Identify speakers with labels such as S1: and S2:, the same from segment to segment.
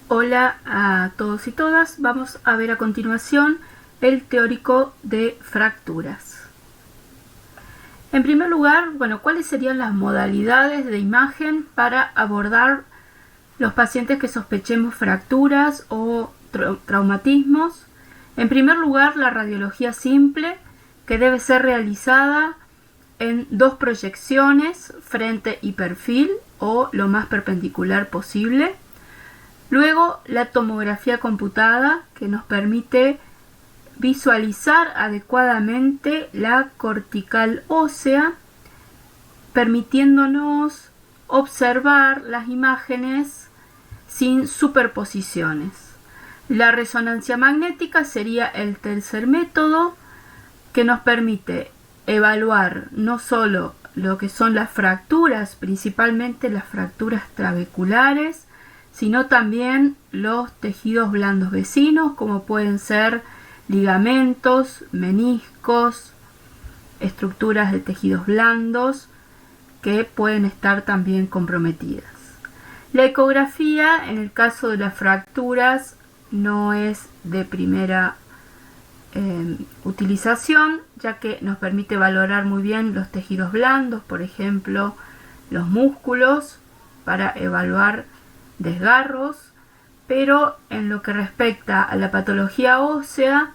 S1: Hola a todos y todas. Vamos a ver a continuación el teórico de fracturas. En primer lugar, ¿cuáles serían las modalidades de imagen para abordar los pacientes que sospechemos fracturas o traumatismos? En primer lugar, la radiología simple, que debe ser realizada en dos proyecciones, frente y perfil, o lo más perpendicular posible. Luego, la tomografía computada, que nos permite visualizar adecuadamente la cortical ósea, permitiéndonos observar las imágenes sin superposiciones. La resonancia magnética sería el tercer método, que nos permite evaluar no solo lo que son las fracturas, principalmente las fracturas trabeculares, sino también los tejidos blandos vecinos, como pueden ser ligamentos, meniscos, estructuras de tejidos blandos que pueden estar también comprometidas. La ecografía, en el caso de las fracturas, no es de primera utilización, ya que nos permite valorar muy bien los tejidos blandos, por ejemplo, los músculos, para evaluar desgarros, pero en lo que respecta a la patología ósea,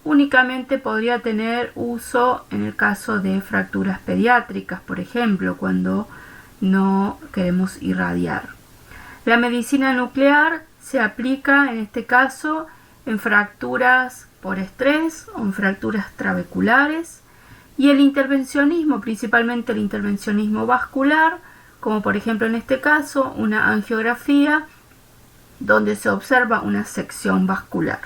S1: únicamente podría tener uso en el caso de fracturas pediátricas, por ejemplo, cuando no queremos irradiar. La medicina nuclear se aplica en este caso en fracturas por estrés o en fracturas trabeculares, y el intervencionismo, principalmente el intervencionismo vascular, como por ejemplo en este caso una angiografía donde se observa una sección vascular.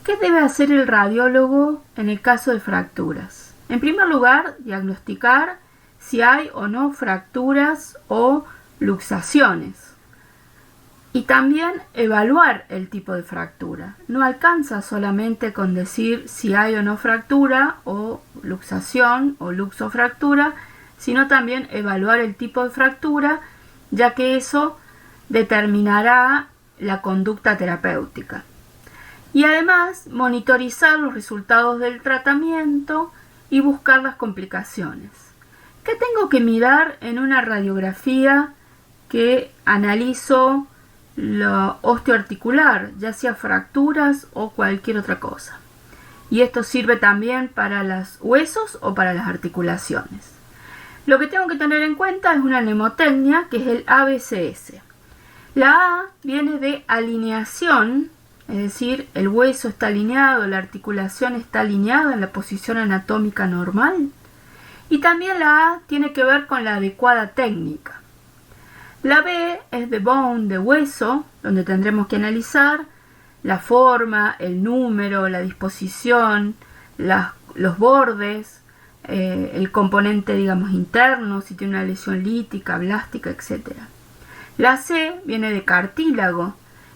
S1: ¿Qué debe hacer el radiólogo en el caso de fracturas? En primer lugar, diagnosticar si hay o no fracturas o luxaciones. Y también evaluar el tipo de fractura. No alcanza solamente con decir si hay o no fractura o luxación o luxofractura, sino también evaluar el tipo de fractura, ya que eso determinará la conducta terapéutica. Y además, monitorizar los resultados del tratamiento y buscar las complicaciones. ¿Qué tengo que mirar en una radiografía que analizo lo osteoarticular, ya sea fracturas o cualquier otra cosa? Y esto sirve también para los huesos o para las articulaciones. Lo que tengo que tener en cuenta es una mnemotecnia, que es el ABCS. La A viene de alineación, es decir, el hueso está alineado, la articulación está alineada en la posición anatómica normal. Y también la A tiene que ver con la adecuada técnica. La B es de bone, de hueso, donde tendremos que analizar la forma, el número, la disposición, los bordes, el componente, interno, si tiene una lesión lítica, blástica, etc. La C viene de cartílago,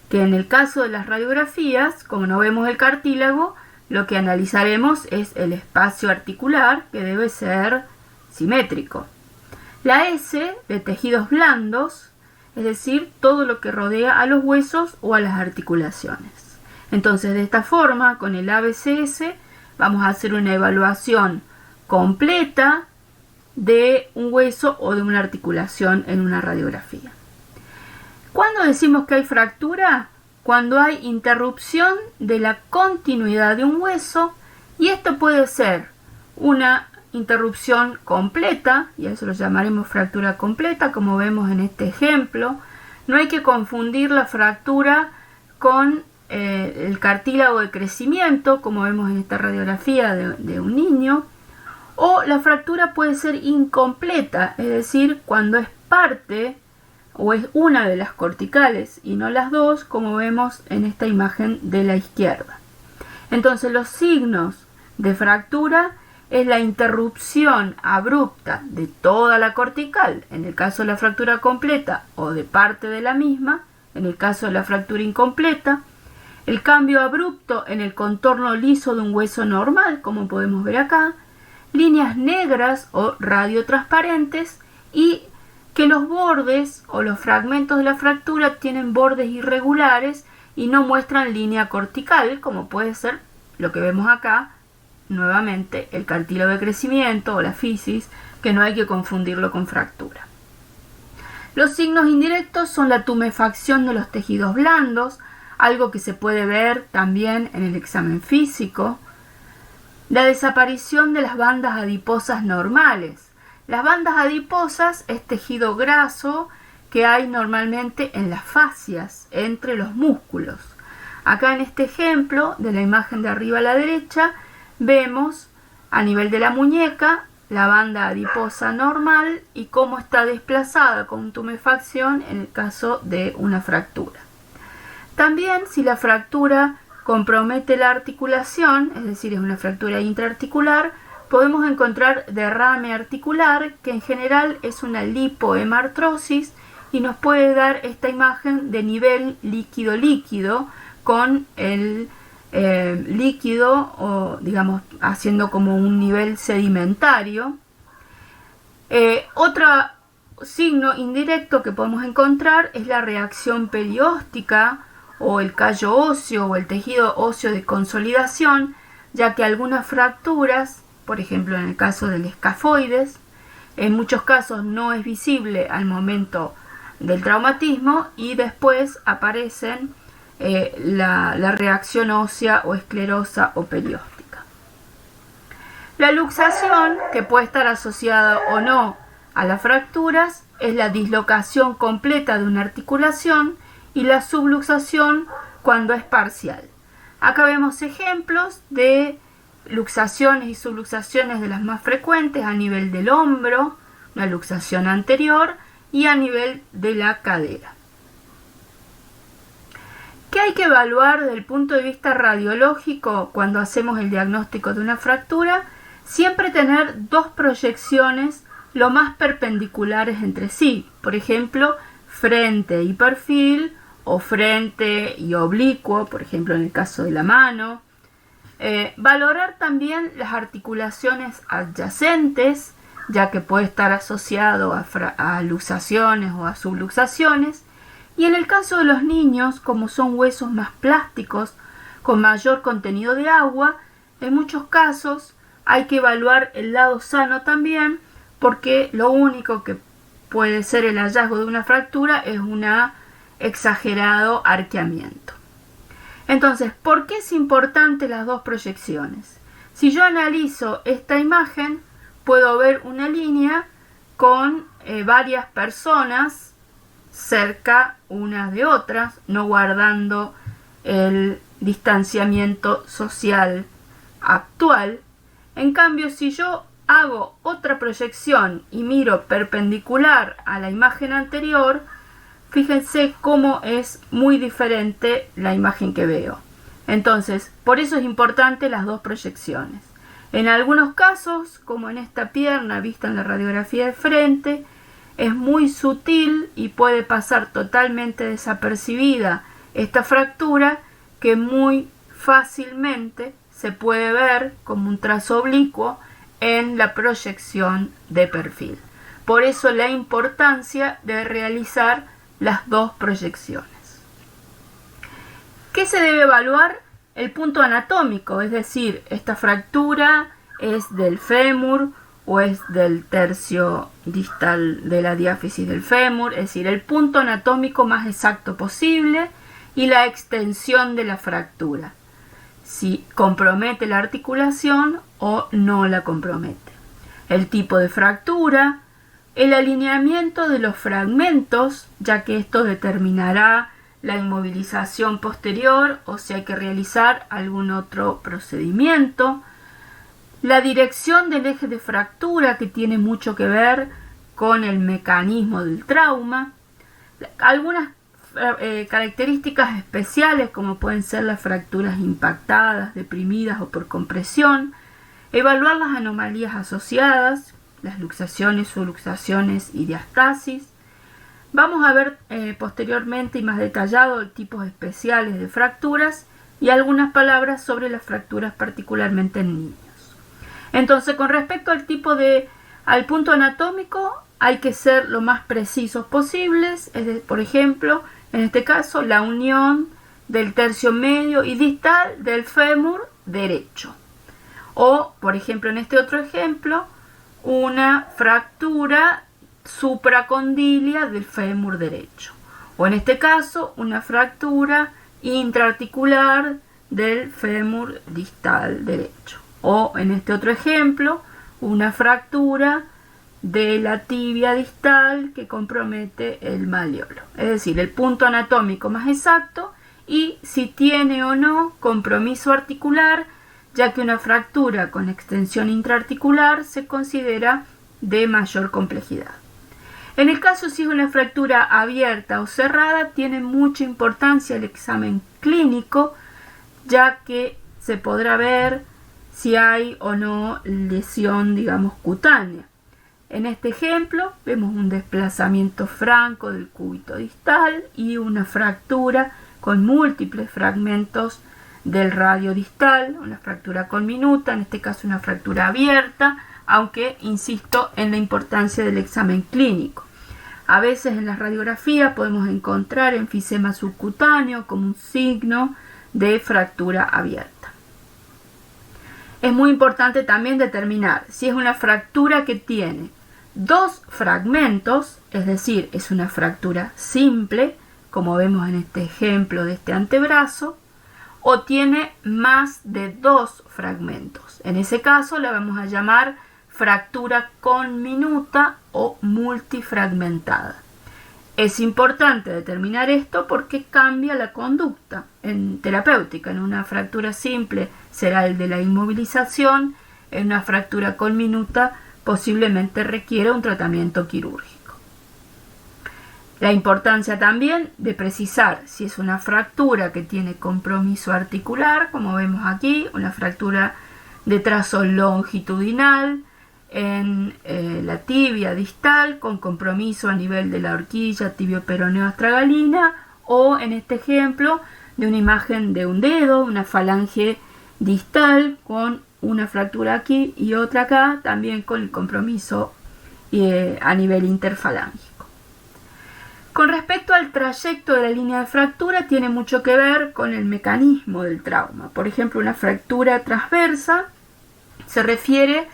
S1: que en el caso de las radiografías, como no vemos el cartílago, lo que analizaremos es el espacio articular, que debe ser simétrico. La S de tejidos blandos, es decir, todo lo que rodea a los huesos o a las articulaciones. Entonces, de esta forma, con el ABCS, vamos a hacer una evaluación completa de un hueso o de una articulación en una radiografía. ¿Cuándo decimos que hay fractura? Cuando hay interrupción de la continuidad de un hueso, y esto puede ser una interrupción completa, y a eso lo llamaremos fractura completa, como vemos en este ejemplo. No hay que confundir la fractura con el cartílago de crecimiento, como vemos en esta radiografía de un niño. O la fractura puede ser incompleta, es decir, cuando es parte o es una de las corticales y no las dos, como vemos en esta imagen de la izquierda. Entonces, los signos de fractura es la interrupción abrupta de toda la cortical, en el caso de la fractura completa, o de parte de la misma, en el caso de la fractura incompleta, el cambio abrupto en el contorno liso de un hueso normal, como podemos ver acá, líneas negras o radiotransparentes, y que los bordes o los fragmentos de la fractura tienen bordes irregulares y no muestran línea cortical, como puede ser lo que vemos acá, nuevamente el cartílago de crecimiento o la fisis, que no hay que confundirlo con fractura. Los signos indirectos son la tumefacción de los tejidos blandos, algo que se puede ver también en el examen físico. La desaparición de las bandas adiposas normales. Las bandas adiposas es tejido graso que hay normalmente en las fascias, entre los músculos. Acá en este ejemplo de la imagen de arriba a la derecha, vemos a nivel de la muñeca la banda adiposa normal y cómo está desplazada con tumefacción en el caso de una fractura. También, si la fractura compromete la articulación, es decir, es una fractura intraarticular, podemos encontrar derrame articular, que en general es una lipohemartrosis y nos puede dar esta imagen de nivel líquido-líquido con el líquido, o digamos haciendo como un nivel sedimentario. Otro signo indirecto que podemos encontrar es la reacción perióstica o el callo óseo o el tejido óseo de consolidación, ya que algunas fracturas, por ejemplo en el caso del escafoides, en muchos casos no es visible al momento del traumatismo y después aparecen la reacción ósea o esclerosa o perióstica. La luxación, que puede estar asociada o no a las fracturas, es la dislocación completa de una articulación, y la subluxación cuando es parcial. Acá vemos ejemplos de luxaciones y subluxaciones de las más frecuentes a nivel del hombro, una luxación anterior, y a nivel de la cadera. ¿Qué hay que evaluar desde el punto de vista radiológico cuando hacemos el diagnóstico de una fractura? Siempre tener dos proyecciones lo más perpendiculares entre sí, por ejemplo, frente y perfil, o frente y oblicuo, por ejemplo en el caso de la mano. Valorar también las articulaciones adyacentes, ya que puede estar asociado a luxaciones o a subluxaciones. Y en el caso de los niños, como son huesos más plásticos, con mayor contenido de agua, en muchos casos hay que evaluar el lado sano también, porque lo único que puede ser el hallazgo de una fractura es un exagerado arqueamiento. Entonces, ¿por qué es importante las dos proyecciones? Si yo analizo esta imagen, puedo ver una línea con varias personas cerca unas de otras, no guardando el distanciamiento social actual. En cambio, si yo hago otra proyección y miro perpendicular a la imagen anterior, fíjense cómo es muy diferente la imagen que veo. Entonces, por eso es importante las dos proyecciones. En algunos casos, como en esta pierna vista en la radiografía de frente, es muy sutil y puede pasar totalmente desapercibida esta fractura, que muy fácilmente se puede ver como un trazo oblicuo en la proyección de perfil. Por eso la importancia de realizar las dos proyecciones. ¿Qué se debe evaluar? El punto anatómico, es decir, esta fractura es del fémur o es del tercio distal de la diáfisis del fémur, es decir, el punto anatómico más exacto posible, y la extensión de la fractura, si compromete la articulación o no la compromete. El tipo de fractura, el alineamiento de los fragmentos, ya que esto determinará la inmovilización posterior o si hay que realizar algún otro procedimiento. La dirección del eje de fractura, que tiene mucho que ver con el mecanismo del trauma. Algunas características especiales, como pueden ser las fracturas impactadas, deprimidas o por compresión. Evaluar las anomalías asociadas, las luxaciones, subluxaciones y diastasis. Vamos a ver posteriormente y más detallado tipos especiales de fracturas y algunas palabras sobre las fracturas particularmente en niños. Entonces, con respecto al punto anatómico, hay que ser lo más precisos posibles. Por ejemplo, en este caso, la unión del tercio medio y distal del fémur derecho. O, por ejemplo, en este otro ejemplo, una fractura supracondilia del fémur derecho. O en este caso, una fractura intraarticular del fémur distal derecho. O en este otro ejemplo, una fractura de la tibia distal que compromete el malleolo. Es decir, el punto anatómico más exacto y si tiene o no compromiso articular, ya que una fractura con extensión intraarticular se considera de mayor complejidad. En el caso si es una fractura abierta o cerrada, tiene mucha importancia el examen clínico, ya que se podrá ver si hay o no lesión, digamos, cutánea. En este ejemplo vemos un desplazamiento franco del cúbito distal y una fractura con múltiples fragmentos del radio distal, una fractura conminuta, en este caso una fractura abierta, aunque insisto en la importancia del examen clínico. A veces en las radiografías podemos encontrar enfisema subcutáneo como un signo de fractura abierta. Es muy importante también determinar si es una fractura que tiene dos fragmentos, es decir, es una fractura simple, como vemos en este ejemplo de este antebrazo, o tiene más de dos fragmentos. En ese caso la vamos a llamar fractura conminuta o multifragmentada. Es importante determinar esto porque cambia la conducta en terapéutica. En una fractura simple será el de la inmovilización, en una fractura conminuta posiblemente requiera un tratamiento quirúrgico. La importancia también de precisar si es una fractura que tiene compromiso articular, como vemos aquí, una fractura de trazo longitudinal en la tibia distal con compromiso a nivel de la horquilla tibio-peroneo-astragalina, o en este ejemplo de una imagen de un dedo, una falange distal con una fractura aquí y otra acá, también con el compromiso a nivel interfalángico. Con respecto al trayecto de la línea de fractura, tiene mucho que ver con el mecanismo del trauma. Por ejemplo, una fractura transversa se refiere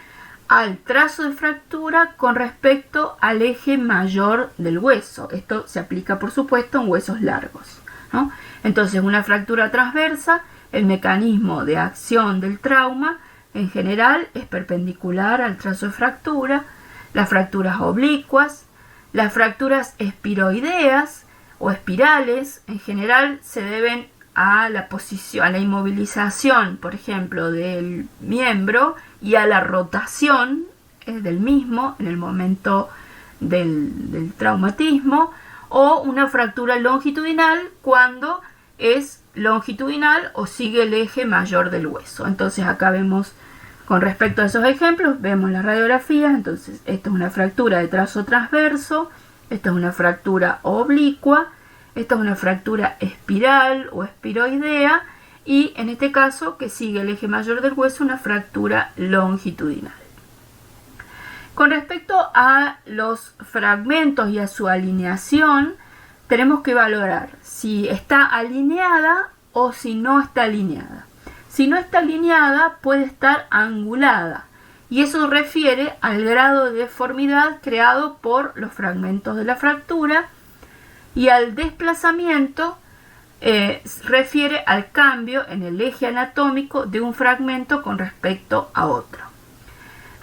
S1: al trazo de fractura con respecto al eje mayor del hueso. Esto se aplica, por supuesto, en huesos largos, ¿no? Entonces, una fractura transversa, el mecanismo de acción del trauma en general es perpendicular al trazo de fractura. Las fracturas oblicuas, las fracturas espiroideas o espirales en general se deben a la posición, a la inmovilización, por ejemplo, del miembro y a la rotación del mismo en el momento del traumatismo, o una fractura longitudinal cuando es longitudinal o sigue el eje mayor del hueso. Entonces acá vemos, con respecto a esos ejemplos, vemos las radiografías. Entonces esta es una fractura de trazo transverso, esta es una fractura oblicua, esta es una fractura espiral o espiroidea, y en este caso, que sigue el eje mayor del hueso, una fractura longitudinal. Con respecto a los fragmentos y a su alineación, tenemos que valorar si está alineada o si no está alineada. Si no está alineada, puede estar angulada, y eso refiere al grado de deformidad creado por los fragmentos de la fractura, y al desplazamiento refiere al cambio en el eje anatómico de un fragmento con respecto a otro.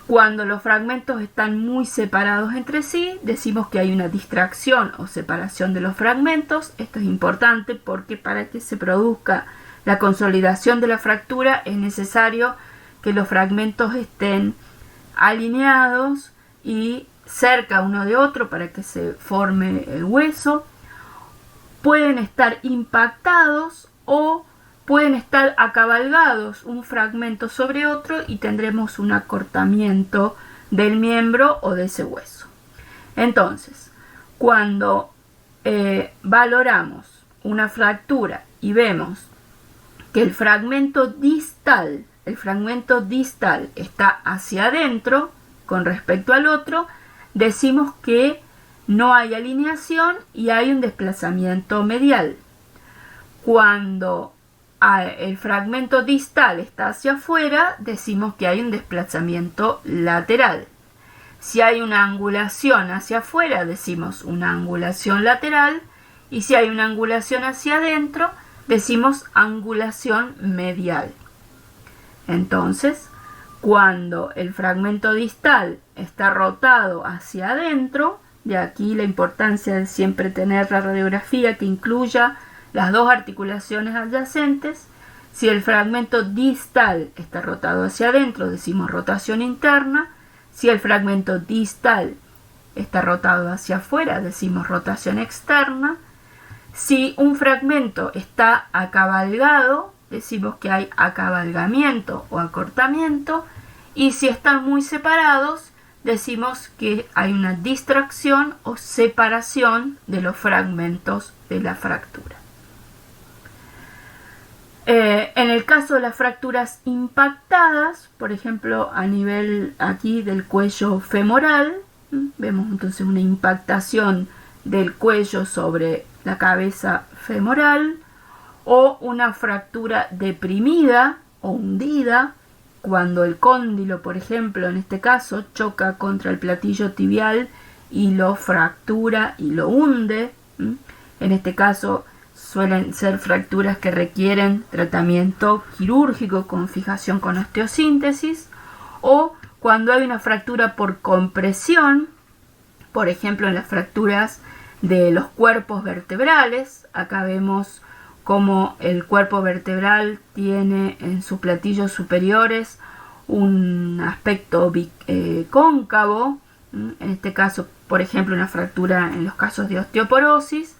S1: Cuando los fragmentos están muy separados entre sí, decimos que hay una distracción o separación de los fragmentos. Esto es importante porque para que se produzca la consolidación de la fractura es necesario que los fragmentos estén alineados y cerca uno de otro para que se forme el hueso. Pueden estar impactados o pueden estar acabalgados un fragmento sobre otro y tendremos un acortamiento del miembro o de ese hueso. Entonces, cuando valoramos una fractura y vemos que el fragmento distal está hacia adentro con respecto al otro, decimos que no hay alineación y hay un desplazamiento medial. Cuando el fragmento distal está hacia afuera, decimos que hay un desplazamiento lateral. Si hay una angulación hacia afuera, decimos una angulación lateral, y si hay una angulación hacia adentro, decimos angulación medial. Entonces, cuando el fragmento distal está rotado hacia adentro, de aquí la importancia de siempre tener la radiografía que incluya las dos articulaciones adyacentes. Si el fragmento distal está rotado hacia adentro, decimos rotación interna. Si el fragmento distal está rotado hacia afuera, decimos rotación externa. Si un fragmento está acabalgado, decimos que hay acabalgamiento o acortamiento. Y si están muy separados, decimos que hay una distracción o separación de los fragmentos de la fractura. En el caso de las fracturas impactadas, por ejemplo, a nivel aquí del cuello femoral, vemos entonces una impactación del cuello sobre la cabeza femoral, o una fractura deprimida o hundida, cuando el cóndilo, por ejemplo, en este caso, choca contra el platillo tibial y lo fractura y lo hunde. En este caso suelen ser fracturas que requieren tratamiento quirúrgico con fijación con osteosíntesis, o cuando hay una fractura por compresión, por ejemplo en las fracturas de los cuerpos vertebrales. Acá vemos cómo el cuerpo vertebral tiene en sus platillos superiores un aspecto cóncavo, en este caso, por ejemplo, una fractura en los casos de osteoporosis,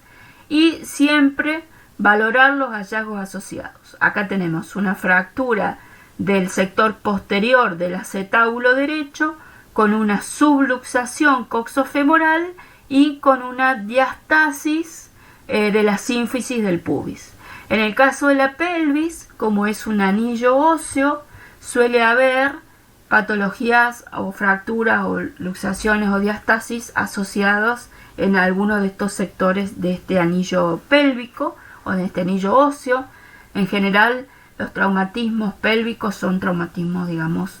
S1: y siempre valorar los hallazgos asociados. Acá tenemos una fractura del sector posterior del acetábulo derecho con una subluxación coxofemoral y con una diastasis de la sínfisis del pubis. En el caso de la pelvis, como es un anillo óseo, suele haber patologías o fracturas o luxaciones o diastasis asociados en alguno de estos sectores de este anillo pélvico o de este anillo óseo. En general, los traumatismos pélvicos son traumatismos, digamos,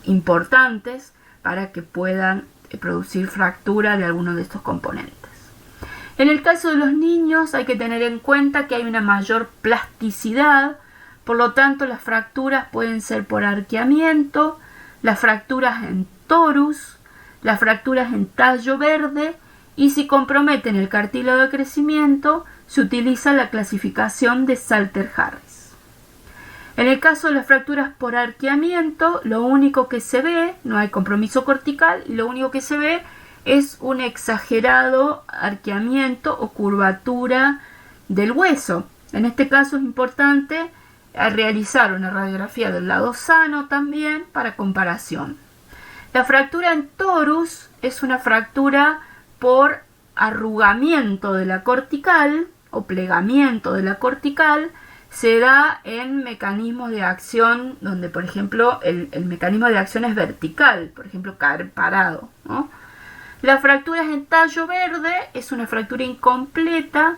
S1: importantes para que puedan producir fractura de alguno de estos componentes. En el caso de los niños hay que tener en cuenta que hay una mayor plasticidad, por lo tanto las fracturas pueden ser por arqueamiento, las fracturas en torus, las fracturas en tallo verde, y si comprometen el cartílago de crecimiento se utiliza la clasificación de Salter-Harris. En el caso de las fracturas por arqueamiento, lo único que se ve, no hay compromiso cortical, y lo único que se ve es un exagerado arqueamiento o curvatura del hueso. En este caso es importante realizar una radiografía del lado sano también para comparación. La fractura en torus es una fractura por arrugamiento de la cortical o plegamiento de la cortical. Se da en mecanismos de acción donde, por ejemplo, el mecanismo de acción es vertical, por ejemplo, caer parado, ¿no? Las fracturas en tallo verde es una fractura incompleta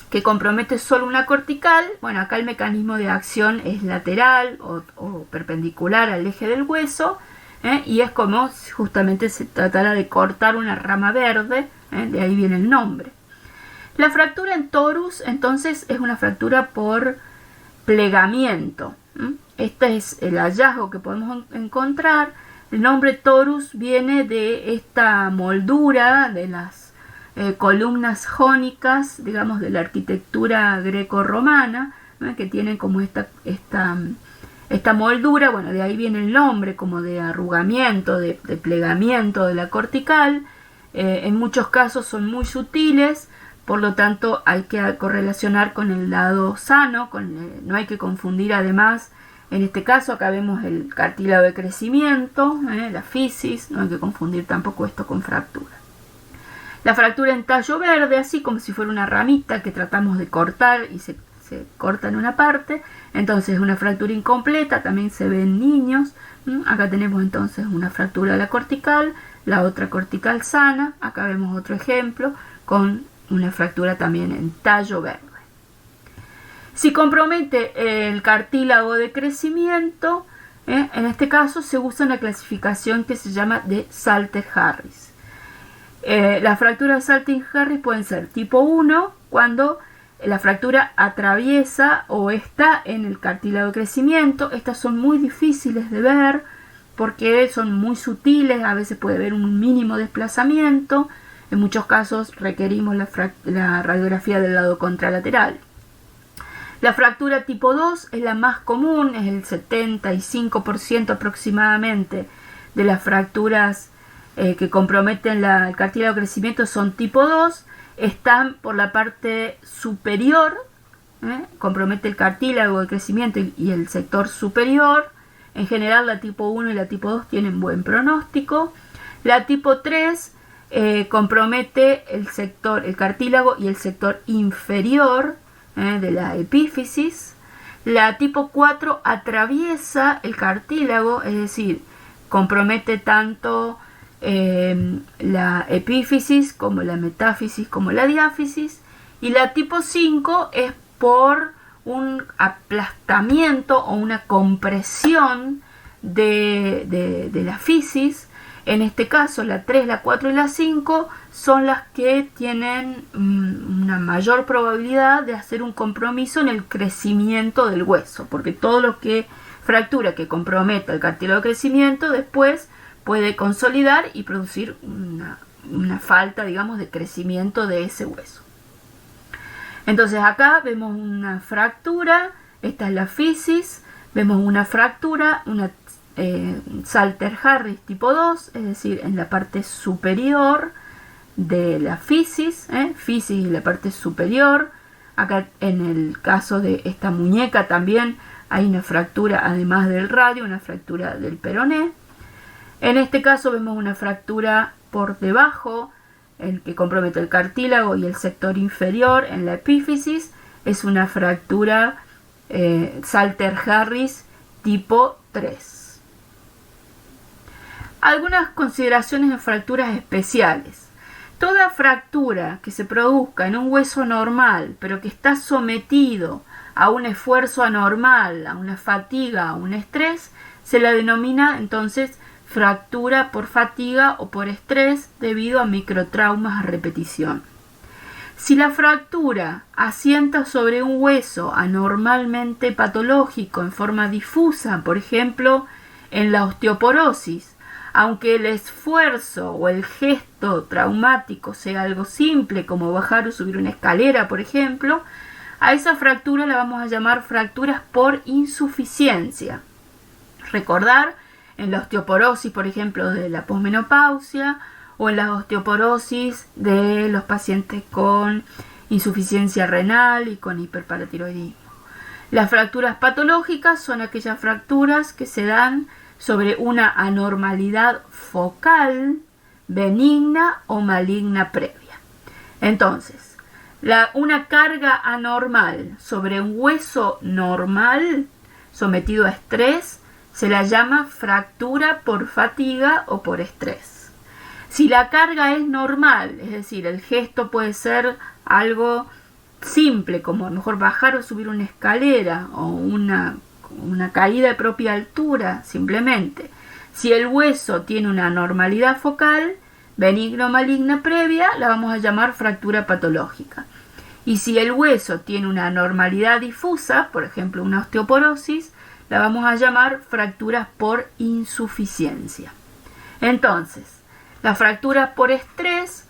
S1: que compromete solo una cortical. Bueno, acá el mecanismo de acción es lateral o perpendicular al eje del hueso, y es como si justamente se tratara de cortar una rama verde, de ahí viene el nombre. La fractura en torus, entonces, es una fractura por plegamiento. Este es el hallazgo que podemos encontrar. El nombre torus viene de esta moldura de las columnas jónicas, digamos, de la arquitectura greco-romana, que tienen como esta moldura. Bueno, de ahí viene el nombre, como de arrugamiento, de plegamiento de la cortical. En muchos casos son muy sutiles, por lo tanto hay que correlacionar con el lado sano, no hay que confundir además. En este caso acá vemos el cartílago de crecimiento, la fisis, no hay que confundir tampoco esto con fractura. La fractura en tallo verde, así como si fuera una ramita que tratamos de cortar y se corta en una parte, entonces es una fractura incompleta, también se ve en niños. Acá tenemos entonces una fractura de la cortical, la otra cortical sana. Acá vemos otro ejemplo con una fractura también en tallo verde. Si compromete el cartílago de crecimiento, en este caso se usa una clasificación que se llama de Salter-Harris. Las fracturas de Salter-Harris pueden ser tipo 1 cuando la fractura atraviesa o está en el cartílago de crecimiento. Estas son muy difíciles de ver porque son muy sutiles, a veces puede haber un mínimo desplazamiento. En muchos casos requerimos la radiografía del lado contralateral. La fractura tipo 2 es la más común, es el 75% aproximadamente de las fracturas que comprometen el cartílago de crecimiento son tipo 2, están por la parte superior, compromete el cartílago de crecimiento y el sector superior. En general la tipo 1 y la tipo 2 tienen buen pronóstico. La tipo 3 compromete el cartílago y el sector inferior de la epífisis. La tipo 4 atraviesa el cartílago, es decir, compromete tanto la epífisis como la metáfisis como la diáfisis. Y la tipo 5 es por un aplastamiento o una compresión de la fisis. En este caso la 3, la 4 y la 5 son las que tienen una mayor probabilidad de hacer un compromiso en el crecimiento del hueso, porque todo lo que fractura que comprometa el cartílago de crecimiento después puede consolidar y producir una falta, digamos, de crecimiento de ese hueso. Entonces acá vemos una fractura, esta es la fisis, vemos una fractura, una Salter-Harris tipo 2, es decir, en la parte superior de la fisis, fisis y la parte superior. Acá en el caso de esta muñeca también hay una fractura, además del radio, una fractura del peroné. En este caso vemos una fractura por debajo, el que compromete el cartílago y el sector inferior en la epífisis. Es una fractura Salter-Harris tipo 3. Algunas consideraciones de fracturas especiales. Toda fractura que se produzca en un hueso normal, pero que está sometido a un esfuerzo anormal, a una fatiga, a un estrés, se la denomina entonces fractura por fatiga o por estrés debido a microtraumas a repetición. Si la fractura asienta sobre un hueso anormalmente patológico en forma difusa, por ejemplo, en la osteoporosis, aunque el esfuerzo o el gesto traumático sea algo simple, como bajar o subir una escalera, por ejemplo, a esa fractura la vamos a llamar fracturas por insuficiencia. Recordar, en la osteoporosis, por ejemplo, de la posmenopausia, o en la osteoporosis de los pacientes con insuficiencia renal y con hiperparatiroidismo. Las fracturas patológicas son aquellas fracturas que se dan sobre una anormalidad focal, benigna o maligna previa. Entonces, una carga anormal sobre un hueso normal sometido a estrés se la llama fractura por fatiga o por estrés. Si la carga es normal, es decir, el gesto puede ser algo simple, como a lo mejor bajar o subir una escalera o una caída de propia altura, simplemente. Si el hueso tiene una anormalidad focal, benigna o maligna previa, la vamos a llamar fractura patológica. Y si el hueso tiene una anormalidad difusa, por ejemplo una osteoporosis, la vamos a llamar fracturas por insuficiencia. Entonces, las fracturas por estrés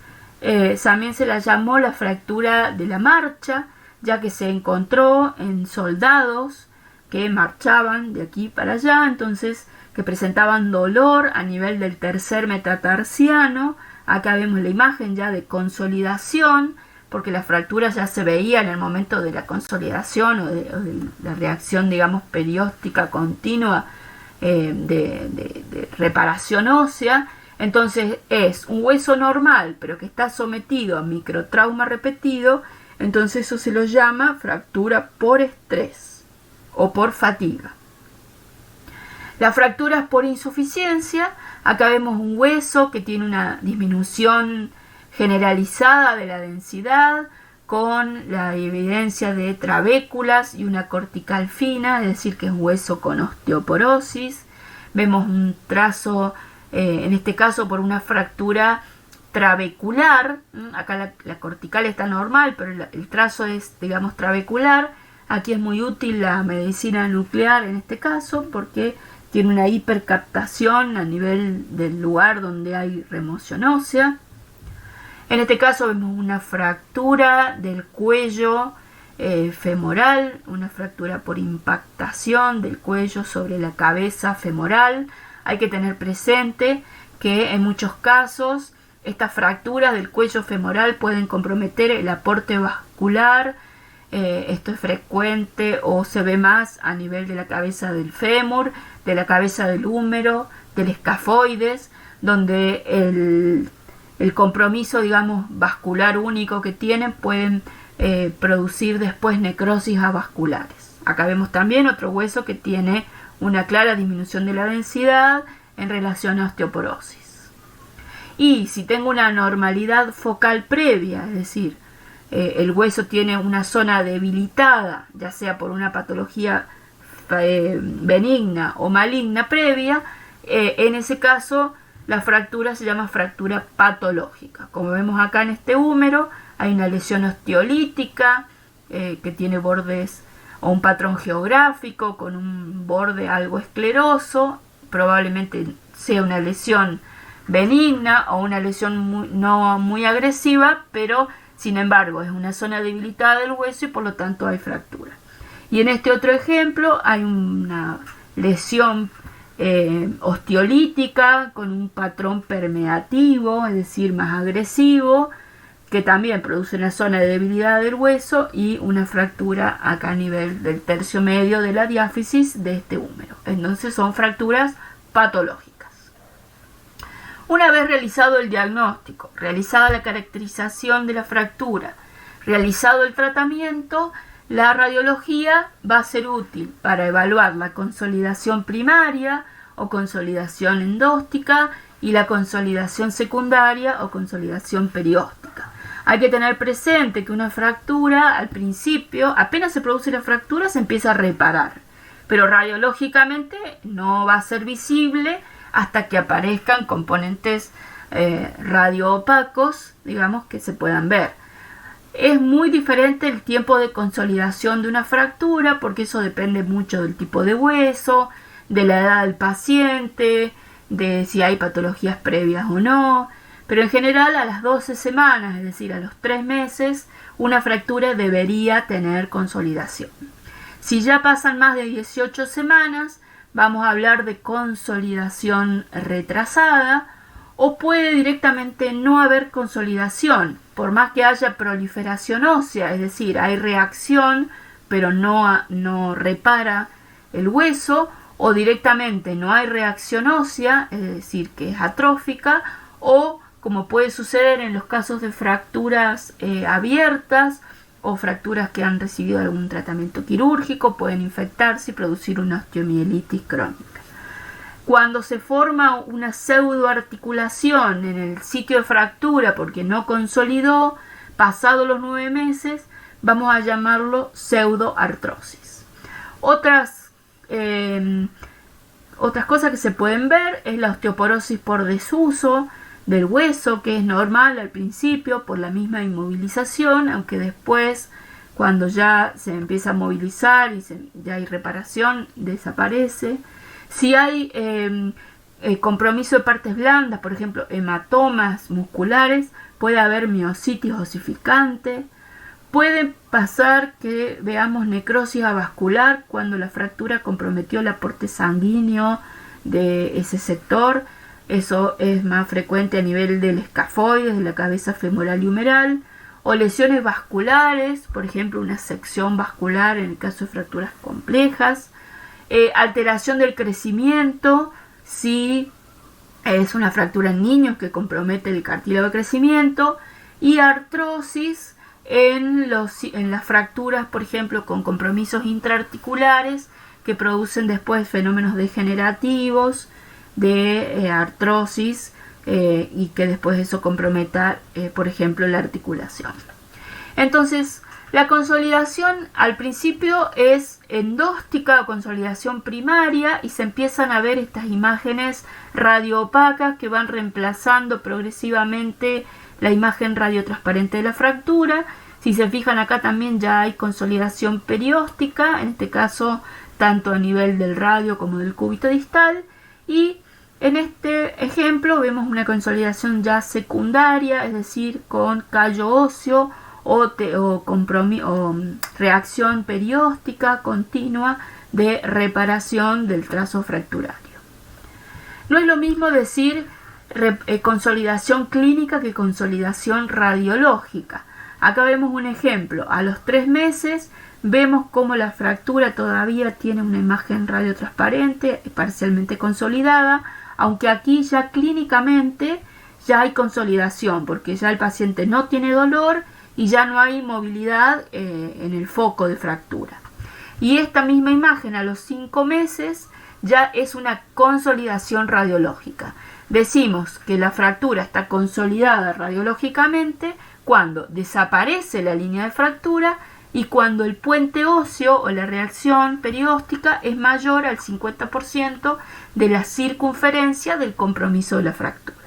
S1: también se la llamó la fractura de la marcha, ya que se encontró en soldados que marchaban de aquí para allá, entonces que presentaban dolor a nivel del tercer metatarsiano. Acá vemos la imagen ya de consolidación, porque la fractura ya se veía en el momento de la consolidación o de la reacción, digamos, perióstica continua de reparación ósea. Entonces es un hueso normal, pero que está sometido a microtrauma repetido, entonces eso se lo llama fractura por estrés o por fatiga. Las fracturas por insuficiencia Acá vemos un hueso que tiene una disminución generalizada de la densidad, con la evidencia de trabéculas y una cortical fina, es decir, que es hueso con osteoporosis. Vemos un trazo, en este caso por una fractura trabecular. Acá la cortical está normal, pero el trazo es, digamos, trabecular. Aquí es muy útil la medicina nuclear en este caso, porque tiene una hipercaptación a nivel del lugar donde hay remoción ósea. En este caso vemos una fractura del cuello femoral, una fractura por impactación del cuello sobre la cabeza femoral. Hay que tener presente que en muchos casos estas fracturas del cuello femoral pueden comprometer el aporte vascular. Esto es frecuente o se ve más a nivel de la cabeza del fémur, de la cabeza del húmero, del escafoides, donde el compromiso, digamos, vascular único que tienen pueden producir después necrosis avasculares. Acá vemos también otro hueso que tiene una clara disminución de la densidad en relación a osteoporosis. Y si tengo una normalidad focal previa, es decir, el hueso tiene una zona debilitada, ya sea por una patología benigna o maligna previa, en ese caso la fractura se llama fractura patológica. Como vemos acá en este húmero, hay una lesión osteolítica que tiene bordes o un patrón geográfico con un borde algo escleroso, probablemente sea una lesión benigna o una lesión no muy agresiva, pero sin embargo es una zona debilitada del hueso y por lo tanto hay fractura. Y en este otro ejemplo hay una lesión osteolítica con un patrón permeativo, es decir, más agresivo, que también produce una zona de debilidad del hueso y una fractura acá a nivel del tercio medio de la diáfisis de este húmero. Entonces son fracturas patológicas. Una vez realizado el diagnóstico, realizada la caracterización de la fractura, realizado el tratamiento, la radiología va a ser útil para evaluar la consolidación primaria o consolidación endóstica y la consolidación secundaria o consolidación perióstica. Hay que tener presente que una fractura al principio, apenas se produce la fractura, se empieza a reparar, pero radiológicamente no va a ser visible hasta que aparezcan componentes radioopacos, digamos, que se puedan ver. Es muy diferente el tiempo de consolidación de una fractura, porque eso depende mucho del tipo de hueso, de la edad del paciente, de si hay patologías previas o no. Pero en general a las 12 semanas, es decir, a los 3 meses, una fractura debería tener consolidación. Si ya pasan más de 18 semanas, vamos a hablar de consolidación retrasada, o puede directamente no haber consolidación, por más que haya proliferación ósea, es decir, hay reacción, pero no repara el hueso, o directamente no hay reacción ósea, es decir, que es atrófica, o como puede suceder en los casos de fracturas abiertas o fracturas que han recibido algún tratamiento quirúrgico, pueden infectarse y producir una osteomielitis crónica. Cuando se forma una pseudoarticulación en el sitio de fractura porque no consolidó, pasado los 9 meses, vamos a llamarlo pseudoartrosis. Otras cosas que se pueden ver es la osteoporosis por desuso del hueso, que es normal al principio por la misma inmovilización, aunque después, cuando ya se empieza a movilizar y ya hay reparación, desaparece. Si hay compromiso de partes blandas, por ejemplo, hematomas musculares, puede haber miositis osificante. Puede pasar que veamos necrosis avascular cuando la fractura comprometió el aporte sanguíneo de ese sector. Eso es más frecuente a nivel del escafoides, de la cabeza femoral y humeral. O lesiones vasculares, por ejemplo, una sección vascular en el caso de fracturas complejas. Alteración del crecimiento, si es una fractura en niños que compromete el cartílago de crecimiento. Y artrosis en las fracturas, por ejemplo, con compromisos intraarticulares que producen después fenómenos degenerativos, de artrosis y que después eso comprometa, por ejemplo, la articulación. Entonces, la consolidación al principio es endóstica o consolidación primaria y se empiezan a ver estas imágenes radioopacas que van reemplazando progresivamente la imagen radiotransparente de la fractura. Si se fijan acá también ya hay consolidación perióstica, en este caso tanto a nivel del radio como del cúbito distal, y en este ejemplo vemos una consolidación ya secundaria, es decir, con callo óseo o reacción perióstica continua de reparación del trazo fracturario. No es lo mismo decir consolidación clínica que consolidación radiológica. Acá vemos un ejemplo. A los 3 meses vemos cómo la fractura todavía tiene una imagen radiotransparente, parcialmente consolidada, aunque aquí ya clínicamente ya hay consolidación, porque ya el paciente no tiene dolor y ya no hay movilidad en el foco de fractura. Y esta misma imagen a los 5 meses ya es una consolidación radiológica. Decimos que la fractura está consolidada radiológicamente cuando desaparece la línea de fractura y cuando el puente óseo o la reacción perióstica es mayor al 50% de la circunferencia del compromiso de la fractura.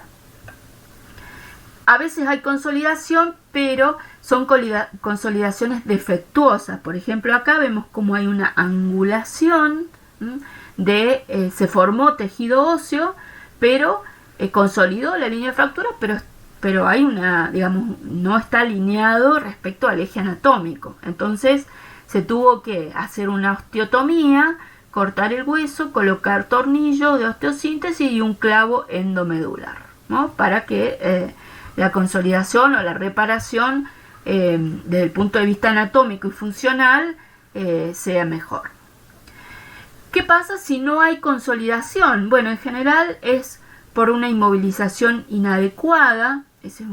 S1: A veces hay consolidación, pero son consolidaciones defectuosas. Por ejemplo, acá vemos como hay una angulación se formó tejido óseo, pero consolidó la línea de fractura, pero hay no está alineado respecto al eje anatómico. Entonces se tuvo que hacer una osteotomía, cortar el hueso, colocar tornillo de osteosíntesis y un clavo endomedular, ¿no? Para que la consolidación o la reparación desde el punto de vista anatómico y funcional sea mejor. ¿Qué pasa si no hay consolidación? Bueno, en general es por una inmovilización inadecuada. Ese es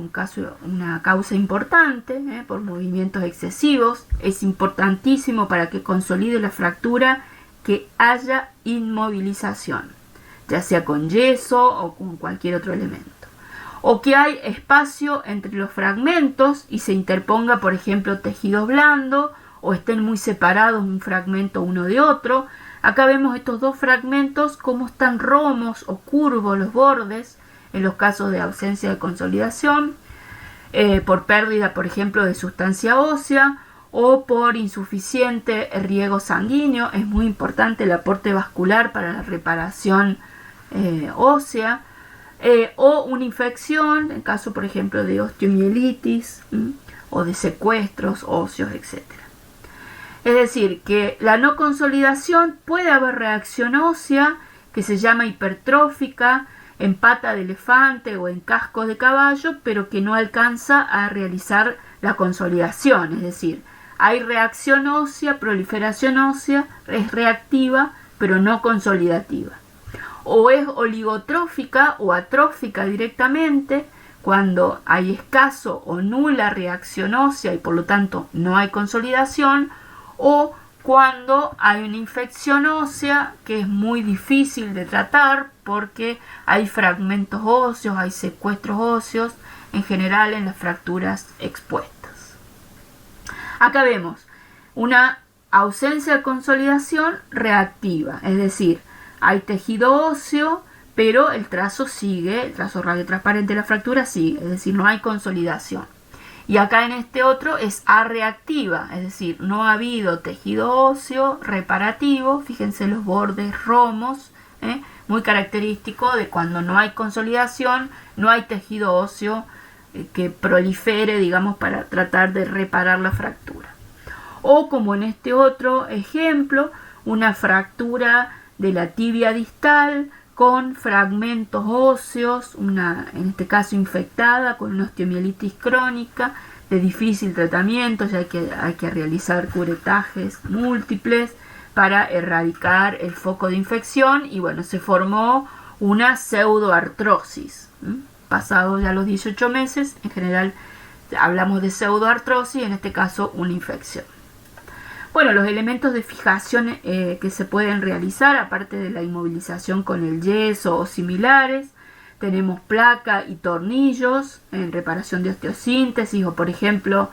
S1: una causa importante, por movimientos excesivos. Es importantísimo para que consolide la fractura que haya inmovilización, ya sea con yeso o con cualquier otro elemento. O que hay espacio entre los fragmentos y se interponga, por ejemplo, tejido blando o estén muy separados un fragmento uno de otro. Acá vemos estos dos fragmentos cómo están romos o curvos los bordes en los casos de ausencia de consolidación, por pérdida, por ejemplo, de sustancia ósea o por insuficiente riego sanguíneo. Es muy importante el aporte vascular para la reparación ósea. O una infección, en caso, por ejemplo, de osteomielitis o de secuestros óseos, etc. Es decir, que la no consolidación puede haber reacción ósea que se llama hipertrófica en pata de elefante o en casco de caballo, pero que no alcanza a realizar la consolidación. Es decir, hay reacción ósea, proliferación ósea, es reactiva, pero no consolidativa. O es oligotrófica o atrófica directamente, cuando hay escaso o nula reacción ósea y por lo tanto no hay consolidación, o cuando hay una infección ósea que es muy difícil de tratar porque hay fragmentos óseos, hay secuestros óseos, en general en las fracturas expuestas. Acá vemos una ausencia de consolidación reactiva, es decir, hay tejido óseo, pero el trazo sigue, el trazo radiotransparente de la fractura sigue, es decir, no hay consolidación. Y acá en este otro es arreactiva, es decir, no ha habido tejido óseo reparativo. Fíjense los bordes romos, muy característico de cuando no hay consolidación, no hay tejido óseo que prolifere, digamos, para tratar de reparar la fractura. O como en este otro ejemplo, una fractura de la tibia distal con fragmentos óseos, en este caso infectada, con una osteomielitis crónica de difícil tratamiento, ya que hay que realizar curetajes múltiples para erradicar el foco de infección y bueno, se formó una pseudoartrosis. Pasado ya los 18 meses, en general hablamos de pseudoartrosis, en este caso una infección. Bueno, los elementos de fijación que se pueden realizar, aparte de la inmovilización con el yeso o similares, tenemos placa y tornillos en reparación de osteosíntesis o por ejemplo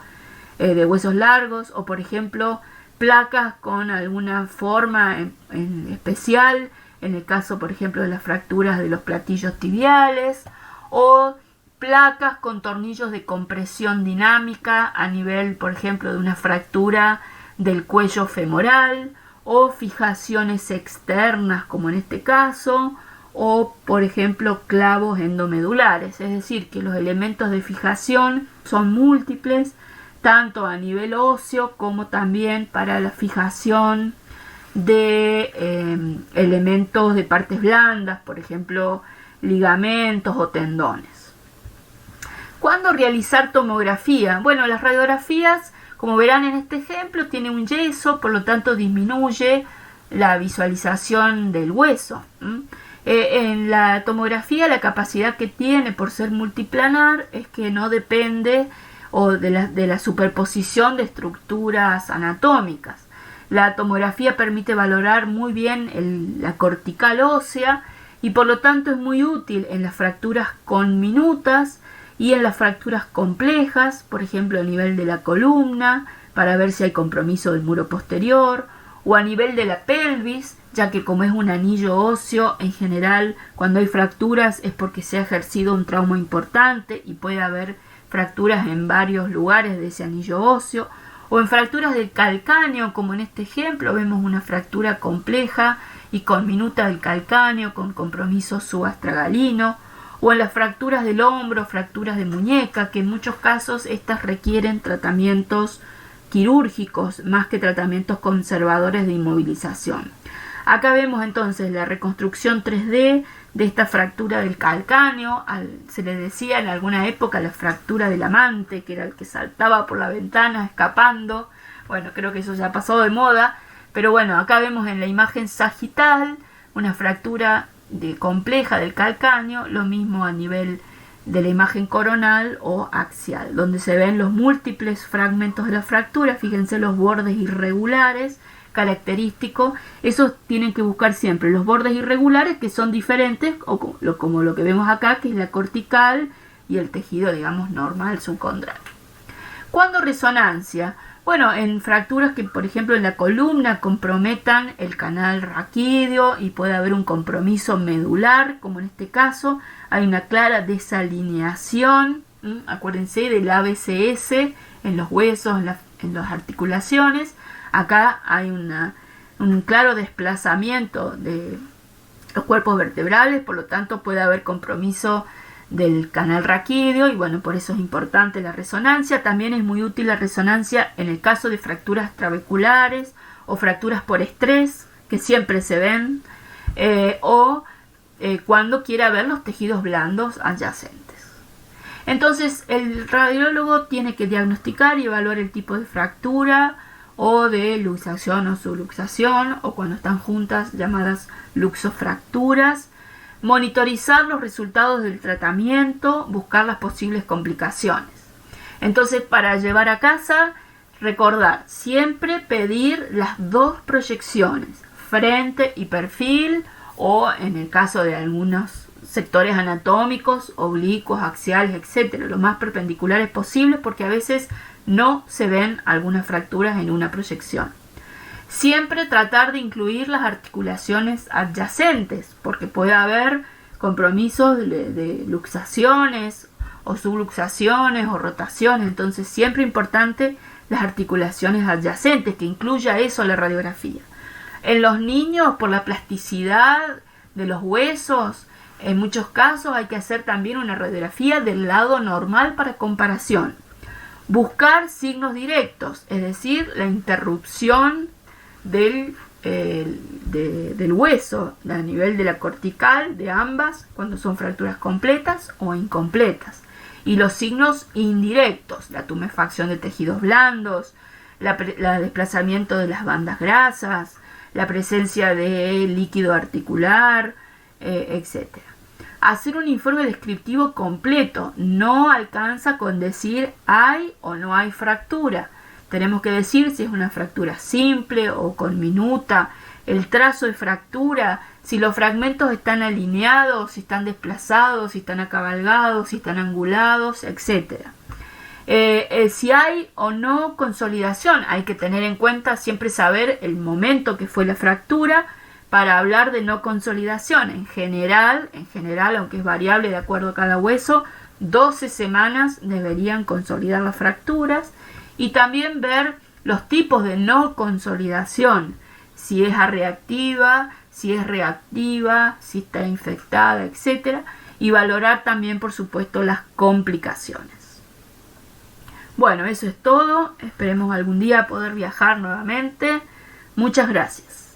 S1: de huesos largos o por ejemplo placas con alguna forma en especial en el caso por ejemplo de las fracturas de los platillos tibiales o placas con tornillos de compresión dinámica a nivel por ejemplo de una fractura del cuello femoral o fijaciones externas como en este caso o por ejemplo clavos endomedulares, es decir que los elementos de fijación son múltiples tanto a nivel óseo como también para la fijación de elementos de partes blandas, por ejemplo ligamentos o tendones. ¿Cuándo realizar tomografía? Bueno, las radiografías, como verán en este ejemplo, tiene un yeso, por lo tanto disminuye la visualización del hueso. En la tomografía la capacidad que tiene por ser multiplanar es que no depende de la superposición de estructuras anatómicas. La tomografía permite valorar muy bien la cortical ósea y por lo tanto es muy útil en las fracturas conminutas y en las fracturas complejas, por ejemplo a nivel de la columna, para ver si hay compromiso del muro posterior, o a nivel de la pelvis, ya que como es un anillo óseo, en general cuando hay fracturas es porque se ha ejercido un trauma importante y puede haber fracturas en varios lugares de ese anillo óseo, o en fracturas del calcáneo, como en este ejemplo vemos una fractura compleja y conminuta del calcáneo con compromiso subastragalino, o en las fracturas del hombro, fracturas de muñeca, que en muchos casos estas requieren tratamientos quirúrgicos más que tratamientos conservadores de inmovilización. Acá vemos entonces la reconstrucción 3D de esta fractura del calcáneo. Se le decía en alguna época la fractura del amante, que era el que saltaba por la ventana escapando. Bueno, creo que eso ya pasó de moda, pero bueno, acá vemos en la imagen sagital una fractura compleja del calcáneo, lo mismo a nivel de la imagen coronal o axial, donde se ven los múltiples fragmentos de la fractura. Fíjense los bordes irregulares característicos, esos tienen que buscar siempre los bordes irregulares que son diferentes, o como lo que vemos acá, que es la cortical y el tejido, digamos, normal subcondral. ¿Cuándo resonancia? Bueno, en fracturas que, por ejemplo, en la columna comprometan el canal raquídeo y puede haber un compromiso medular, como en este caso, hay una clara desalineación, acuérdense del ABCS en los huesos, en las articulaciones. Acá hay un claro desplazamiento de los cuerpos vertebrales, por lo tanto puede haber compromiso del canal raquídeo y bueno, por eso es importante la resonancia. También es muy útil la resonancia en el caso de fracturas trabeculares o fracturas por estrés, que siempre se ven, cuando quiera ver los tejidos blandos adyacentes. Entonces el radiólogo tiene que diagnosticar y evaluar el tipo de fractura o de luxación o subluxación, o cuando están juntas llamadas luxofracturas, monitorizar los resultados del tratamiento, buscar las posibles complicaciones. Entonces, para llevar a casa, recordar siempre pedir las dos proyecciones, frente y perfil, o en el caso de algunos sectores anatómicos, oblicuos, axiales, etcétera, lo más perpendiculares posible, porque a veces no se ven algunas fracturas en una proyección. Siempre tratar de incluir las articulaciones adyacentes, porque puede haber compromisos de luxaciones o subluxaciones o rotaciones. Entonces siempre importante las articulaciones adyacentes, que incluya eso la radiografía. En los niños, por la plasticidad de los huesos, en muchos casos hay que hacer también una radiografía del lado normal para comparación. Buscar signos directos, es decir, la interrupción del hueso a nivel de la cortical de ambas cuando son fracturas completas o incompletas, y los signos indirectos, la tumefacción de tejidos blandos, la desplazamiento de las bandas grasas, la presencia de líquido articular, etc. Hacer un informe descriptivo completo, no alcanza con decir hay o no hay fractura. Tenemos que decir si es una fractura simple o con minuta, el trazo de fractura, si los fragmentos están alineados, si están desplazados, si están acabalgados, si están angulados, etc. Si hay o no consolidación, hay que tener en cuenta siempre saber el momento que fue la fractura para hablar de no consolidación. En general, aunque es variable de acuerdo a cada hueso, 12 semanas deberían consolidar las fracturas. Y también ver los tipos de no consolidación, si es reactiva, si es reactiva, si está infectada, etc. Y valorar también, por supuesto, las complicaciones. Bueno, eso es todo. Esperemos algún día poder viajar nuevamente. Muchas gracias.